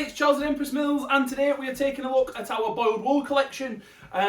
it's Charles and Empress Mills, and today we are taking a look at our boiled wool collection,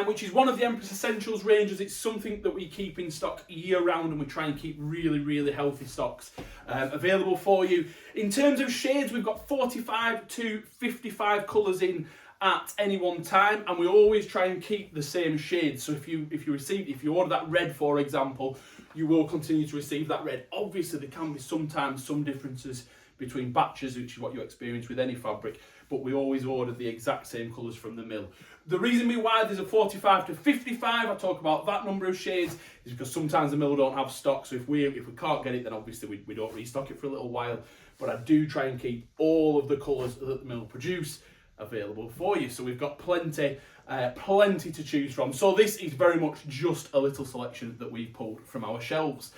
which is one of the Empress Essentials ranges. It's something that we keep in stock year round, and we try and keep really healthy stocks available for you. In terms of shades, we've got 45 to 55 colours in at any one time, and we always try and keep the same shades. So if you order that red, for example, you will continue to receive that red. Obviously, there can be sometimes some differences between batches, which is what you experience with any fabric, but we always order the exact same colours from the mill. The reason why there's a 45 to 55, I talk about that number of shades, is because sometimes the mill don't have stock, so if we can't get it, then obviously we don't restock it for a little while. But I do try and keep all of the colours that the mill produce available for you. So we've got plenty to choose from. So this is very much just a little selection that we've pulled from our shelves.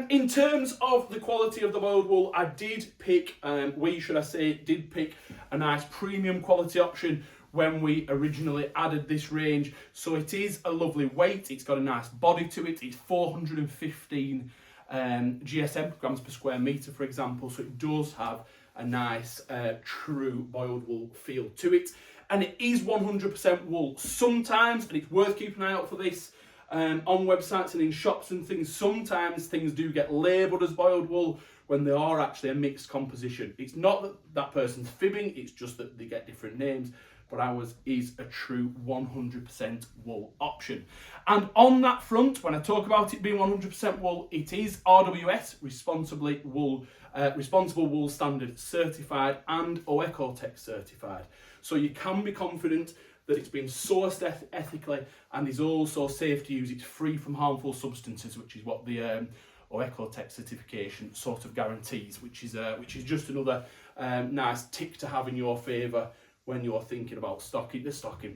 In terms of the quality of the boiled wool, I did pick, did pick a nice premium quality option when we originally added this range. So it is a lovely weight, it's got a nice body to it, it's 415 GSM, grams per square metre, for example, so it does have a nice true boiled wool feel to it, and it is 100% wool. Sometimes, and it's worth keeping an eye out for this, on websites and in shops and things, sometimes things do get labelled as boiled wool when they are actually a mixed composition. It's not that that person's fibbing, it's just that they get different names, but ours is a true 100% wool option. And on that front, when I talk about it being 100% wool, it is RWS, Responsible Wool Standard certified, and Oecotec certified. So you can be confident that it's been sourced ethically and is also safe to use. It's free from harmful substances, which is what the Oecotec certification sort of guarantees, which is just another nice tick to have in your favour when you're thinking about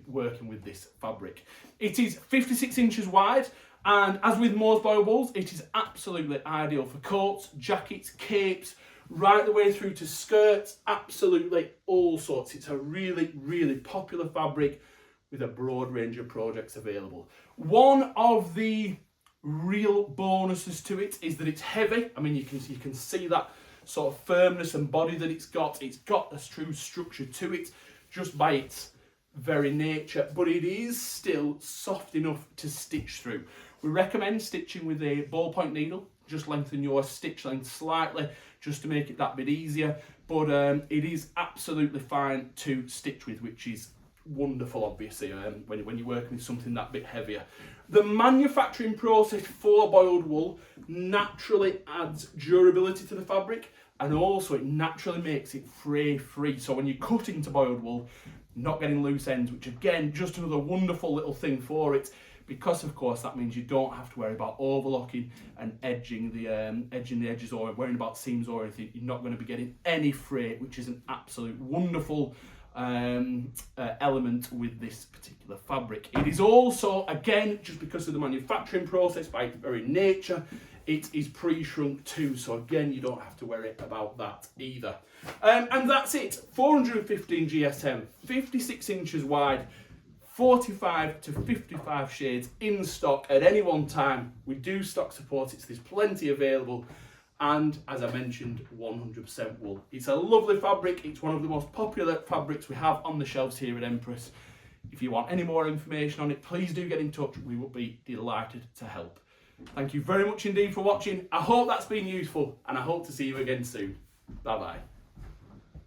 working with this fabric. It is 56 inches wide, and as with most boiled wools, it is absolutely ideal for coats, jackets, capes, right the way through to skirts, absolutely all sorts. It's a really popular fabric with a broad range of projects available. One of the real bonuses to it is that it's heavy. I mean, you can see that sort of firmness and body that it's got. It's got a true structure to it just by its very nature, but it is still soft enough to stitch through. We recommend stitching with a ballpoint needle. Just lengthen your stitch length slightly just to make it that bit easier, but it is absolutely fine to stitch with, which is wonderful, obviously, when you're working with something that bit heavier. The manufacturing process for boiled wool naturally adds durability to the fabric, and also it naturally makes it fray free. So when you cut into boiled wool, you're not getting loose ends, which again, just another wonderful little thing for it, because of course that means you don't have to worry about overlocking and edging the edges, or worrying about seams or anything. You're not going to be getting any fray, which is an absolute wonderful element with this particular fabric. It is also, again, just because of the manufacturing process, by its very nature, it is pre-shrunk too, so again, you don't have to worry about that either. And that's it. 415 GSM, 56 inches wide, 45 to 55 shades in stock at any one time. We do stock support it, so there's plenty available. And as I mentioned, 100% wool. It's a lovely fabric. It's one of the most popular fabrics we have on the shelves here at Empress. If you want any more information on it, please do get in touch. We will be delighted to help. Thank you very much indeed for watching. I hope that's been useful, and I hope to see you again soon. Bye bye.